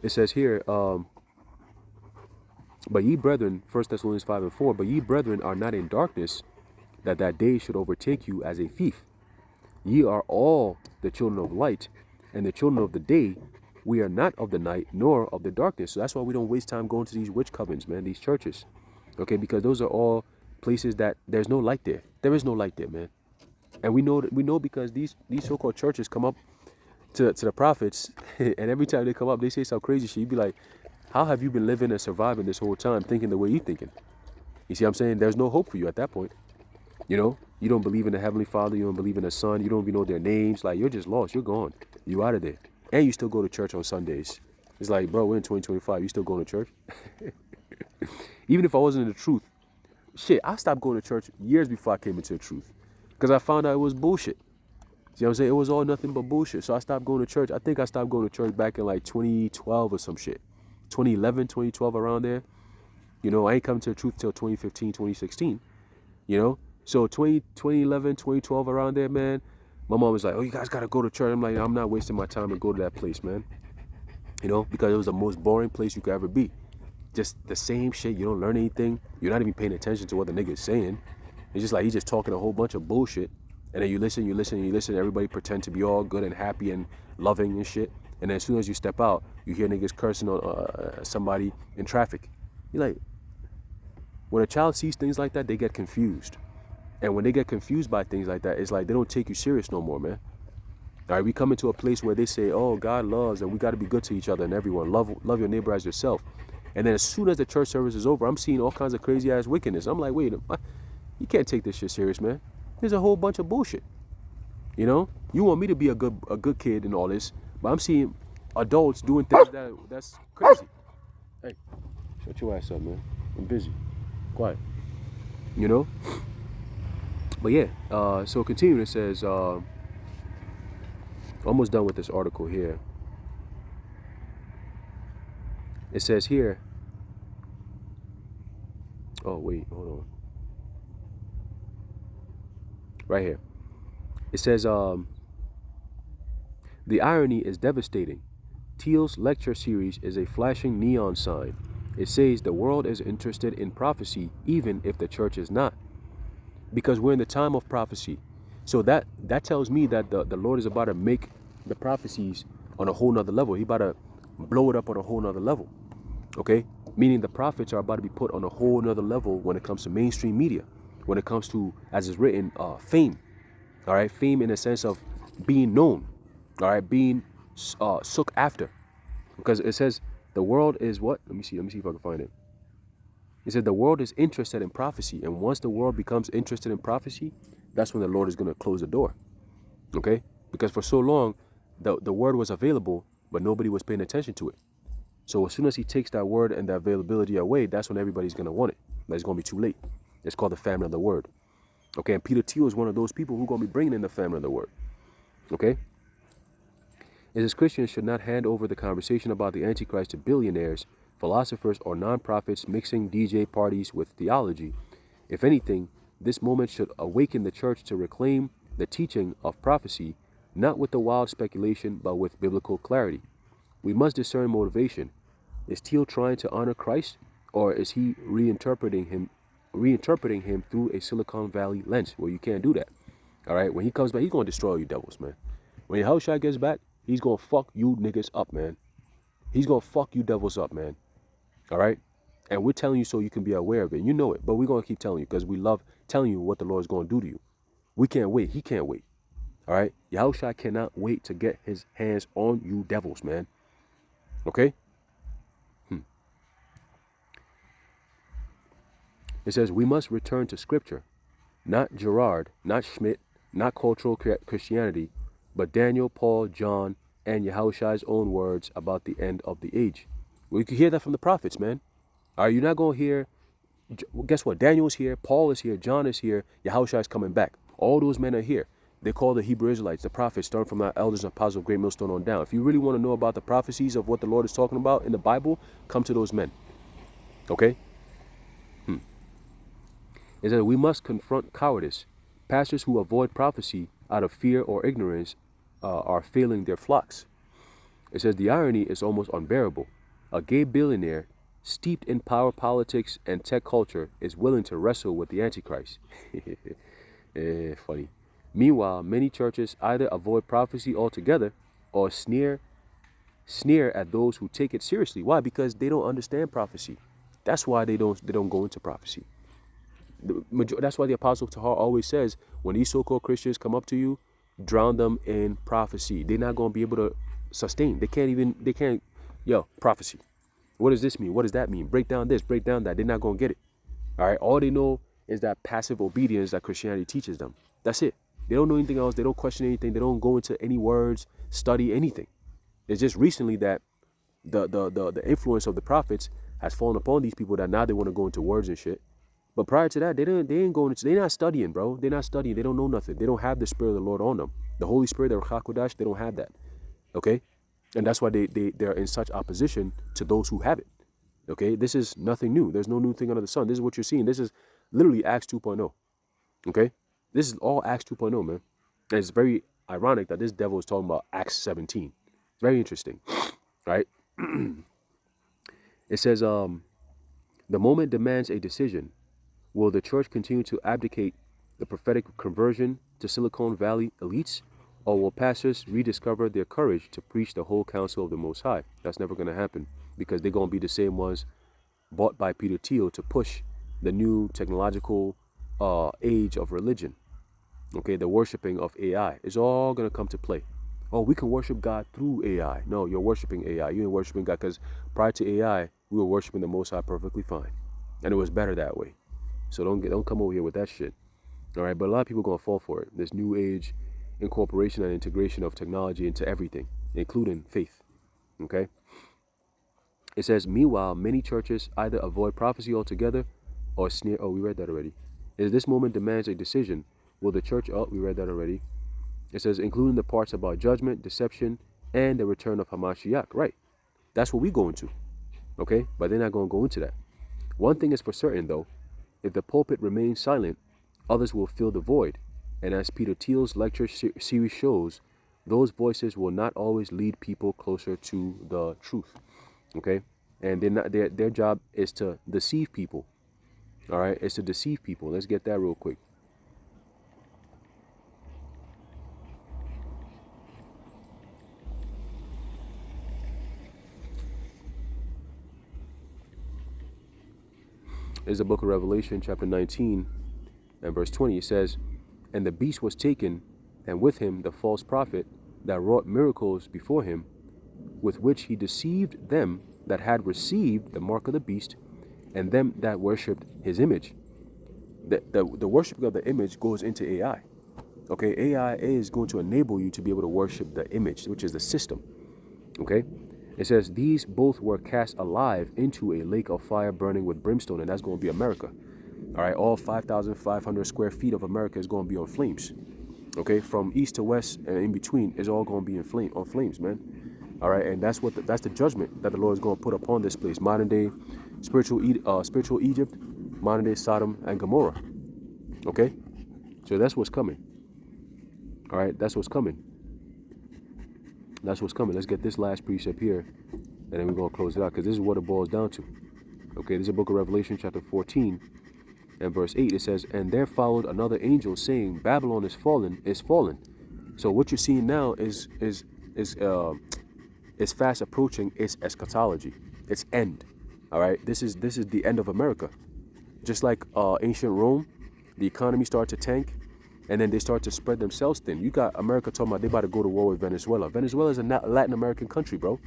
It says here, but ye brethren, 1 Thessalonians 5:4, but ye brethren are not in darkness, that day should overtake you as a thief. Ye are all the children of light, and the children of the day. We are not of the night, nor of the darkness. So that's why we don't waste time going to these witch covens, man, these churches. Okay, because those are all places that there's no light there. There is no light there, man. And we know because these so-called churches come up to the prophets, and every time they come up, they say some crazy shit. You be like, how have you been living and surviving this whole time thinking the way you're thinking? You see what I'm saying? There's no hope for you at that point. You know, you don't believe in the Heavenly Father. You don't believe in the Son. You don't even know their names. Like, you're just lost. You're gone. You out of there. And you still go to church on Sundays. It's like, bro, we're in 2025. You still going to church? Even if I wasn't in the truth, shit, I stopped going to church years before I came into the truth. Because I found out it was bullshit. See what I'm saying? It was all nothing but bullshit. So I stopped going to church. I think I stopped going to church back in like 2012 or some shit. 2011, 2012, around there. You know, I ain't come to the truth till 2015, 2016. You know? So 2011, 2012, around there, man, my mom was like, oh, you guys got to go to church. I'm like, I'm not wasting my time and go to that place, man. You know, because it was the most boring place you could ever be. Just the same shit. You don't learn anything. You're not even paying attention to what the nigga's saying. It's just like he's just talking a whole bunch of bullshit. And then you listen. Everybody pretend to be all good and happy and loving and shit. And then as soon as you step out, you hear niggas cursing on somebody in traffic. You're like, when a child sees things like that, they get confused. And when they get confused by things like that, it's like they don't take you serious no more, man. All right, we come into a place where they say, oh, God loves and we got to be good to each other and everyone. Love your neighbor as yourself. And then as soon as the church service is over, I'm seeing all kinds of crazy ass wickedness. I'm like, wait, you can't take this shit serious, man. There's a whole bunch of bullshit. You know, you want me to be a good kid and all this, but I'm seeing adults doing things that's crazy. Hey, shut your ass up, man. I'm busy. Quiet. You know? But yeah, so continuing, it says, almost done with this article here. It says here, oh wait, hold on. Right here. It says, the irony is devastating. Thiel's lecture series is a flashing neon sign. It says the world is interested in prophecy, even if the church is not. Because we're in the time of prophecy. So that tells me that the Lord is about to make the prophecies on a whole nother level. He about to blow it up on a whole nother level. Okay? Meaning the prophets are about to be put on a whole nother level when it comes to mainstream media. When it comes to, as is written, fame. All right? Fame in the sense of being known. All right? Being sought after. Because it says the world is what? Let me see if I can find it. It said the world is interested in prophecy. And once the world becomes interested in prophecy, that's when the Lord is going to close the door. Okay? Because for so long, the word was available, but nobody was paying attention to it. So as soon as he takes that word and the availability away, that's when everybody's going to want it. But it's going to be too late. It's called the famine of the word. Okay? And Peter Thiel is one of those people who are going to be bringing in the famine of the word. Okay? It says Christians should not hand over the conversation about the Antichrist to billionaires, philosophers, or non-profits mixing DJ parties with theology. If anything, this moment should awaken the church to reclaim the teaching of prophecy, not with the wild speculation, but with biblical clarity. We must discern motivation. Is Thiel trying to honor Christ, or is he reinterpreting him through a Silicon Valley lens? Well, you can't do that. All right? When he comes back, he's going to destroy you devils, man. When Yahushua gets back, he's going to fuck you niggas up, man. He's going to fuck you devils up, man. All right? And we're telling you so you can be aware of it. You know it, but we're going to keep telling you because we love telling you what the Lord is going to do to you. We can't wait. He can't wait. All right? Yahushua cannot wait to get his hands on you devils, man. Okay? It says we must return to Scripture. Not Gerard, not Schmidt, not cultural Christianity, but Daniel, Paul, John, and Yahushua's own words about the end of the age. Well, you can hear that from the prophets, man. Are you not going to hear? Guess what? Daniel's here, Paul is here, John is here, Yahushua is coming back. All those men are here. They call the Hebrew Israelites, the prophets, starting from the elders and apostles of Great Millstone on down. If you really want to know about the prophecies of what the Lord is talking about in the Bible, come to those men. Okay? It says we must confront cowardice. Pastors who avoid prophecy out of fear or ignorance are failing their flocks. It says the irony is almost unbearable. A gay billionaire steeped in power politics and tech culture is willing to wrestle with the Antichrist. Funny. Meanwhile, many churches either avoid prophecy altogether or sneer at those who take it seriously. Why? Because they don't understand prophecy. That's why they don't go into prophecy. That's why the Apostle Tahar always says, when these so-called Christians come up to you, drown them in prophecy. They're not going to be able to sustain. They can't, prophecy. What does this mean? What does that mean? Break down this, break down that. They're not going to get it. All right. All they know is that passive obedience that Christianity teaches them. That's it. They don't know anything else. They don't question anything. They don't go into any words, study anything. It's just recently that the influence of the prophets has fallen upon these people that now they want to go into words and shit. But prior to that, they ain't going into, they're not studying, bro. They're not studying. They don't know nothing. They don't have the Spirit of the Lord on them. The Holy Spirit, the Ruach HaKodesh, they don't have that. Okay? And that's why they're in such opposition to those who have it. Okay? This is nothing new. There's no new thing under the sun. This is what you're seeing. This is literally Acts 2.0. Okay? This is all Acts 2.0, man. And it's very ironic that this devil is talking about Acts 17. It's very interesting. Right? It says, the moment demands a decision. Will the church continue to abdicate the prophetic conversion to Silicon Valley elites, or will pastors rediscover their courage to preach the whole counsel of the Most High? That's never going to happen, because they're going to be the same ones bought by Peter Thiel to push the new technological age of religion. Okay, the worshiping of AI is all going to come to play. Oh, we can worship God through AI. No, you're worshiping AI. You ain't worshiping God, because prior to AI, we were worshiping the Most High perfectly fine, and it was better that way. So don't come over here with that shit. All right, but a lot of people are going to fall for it. This new age incorporation and integration of technology into everything, including faith. Okay? It says, meanwhile, many churches either avoid prophecy altogether or sneer. Oh, we read that already. As this moment demands a decision, will the church, oh, we read that already. It says, including the parts about judgment, deception, and the return of Hamashiach. Right. That's what we go into. Okay? But they're not going to go into that. One thing is for certain, though. If the pulpit remains silent, others will fill the void. And as Peter Thiel's lecture series shows, those voices will not always lead people closer to the truth. Okay? And their job is to deceive people. All right? It's to deceive people. Let's get that real quick. Is the book of Revelation, chapter 19, and verse 20. It says, and the beast was taken, and with him the false prophet that wrought miracles before him, with which he deceived them that had received the mark of the beast, and them that worshipped his image. The worship of the image goes into AI. Okay, AI is going to enable you to be able to worship the image, which is the system. Okay? It says, these both were cast alive into a lake of fire burning with brimstone, and that's going to be America. All right, all 5,500 square feet of America is going to be on flames. Okay, from east to west and in between is all going to be on flames, man. All right, and that's that's the judgment that the Lord is going to put upon this place. Modern day spiritual Egypt, modern day Sodom and Gomorrah. Okay, so that's what's coming. All right, that's what's coming. That's what's coming. Let's get this last precept here, and then we're going to close it out, because this is what it boils down to. Okay, this is the book of Revelation, chapter 14, and verse 8. It says, and there followed another angel, saying, Babylon is fallen, is fallen. So what you're seeing now is fast approaching its eschatology, its end. All right, this is the end of America. Just like ancient Rome, the economy started to tank, and then they start to spread themselves thin. You got America talking about they about to go to war with Venezuela. Venezuela is a Latin American country, bro.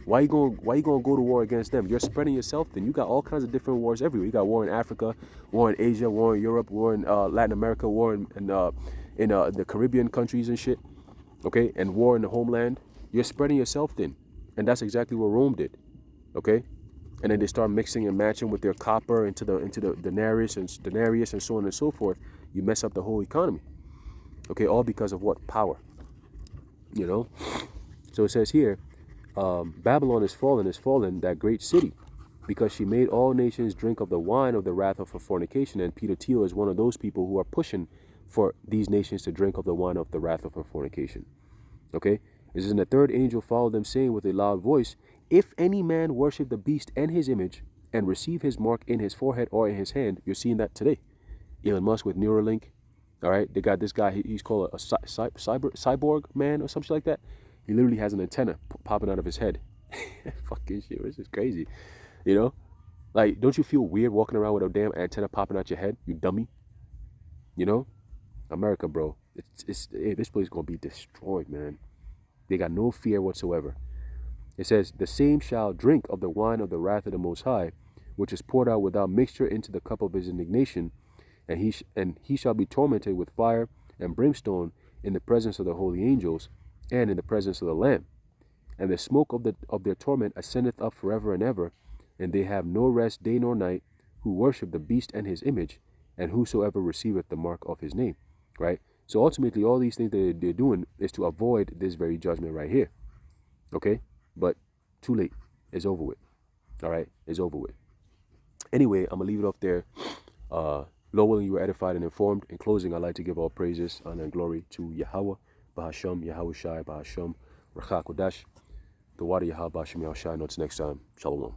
Why you going to go to war against them? You're spreading yourself thin. You got all kinds of different wars everywhere. You got war in Africa, war in Asia, war in Europe, war in Latin America, war in the Caribbean countries and shit. Okay, and war in the homeland. You're spreading yourself thin, and that's exactly what Rome did. Okay, and then they start mixing and matching with their copper into the denarius and so on and so forth. You mess up the whole economy. Okay, all because of what? Power. You know? So it says here, Babylon is fallen, that great city, because she made all nations drink of the wine of the wrath of her fornication. And Peter Thiel is one of those people who are pushing for these nations to drink of the wine of the wrath of her fornication. Okay? It says, and the third angel followed them, saying with a loud voice, if any man worship the beast and his image, and receive his mark in his forehead or in his hand. You're seeing that today. Elon Musk with Neuralink. All right, they got this guy. He's called a cyborg man or something like that. He literally has an antenna popping out of his head. Fucking shit, this is crazy. You know, like, don't you feel weird walking around with a damn antenna popping out your head, you dummy? You know, America, bro. This place is gonna be destroyed, man. They got no fear whatsoever. It says, the same shall drink of the wine of the wrath of the Most High, which is poured out without mixture into the cup of his indignation. and he shall be tormented with fire and brimstone in the presence of the holy angels and in the presence of the Lamb. And the smoke of their torment ascendeth up forever and ever, and they have no rest day nor night, who worship the beast and his image, and whosoever receiveth the mark of his name. Right? So ultimately, all these things that they're doing is to avoid this very judgment right here. Okay? But too late. It's over with. All right? It's over with. Anyway, I'm going to leave it off there. Lord willing, you were edified and informed. In closing, I'd like to give all praises, honor, and glory to Yahweh, Bahasham, Yahweh Shai, Bahasham, Racha Kodash, the water Yahweh, Bahasham, Yahweh Shai. Until next time, Shalom.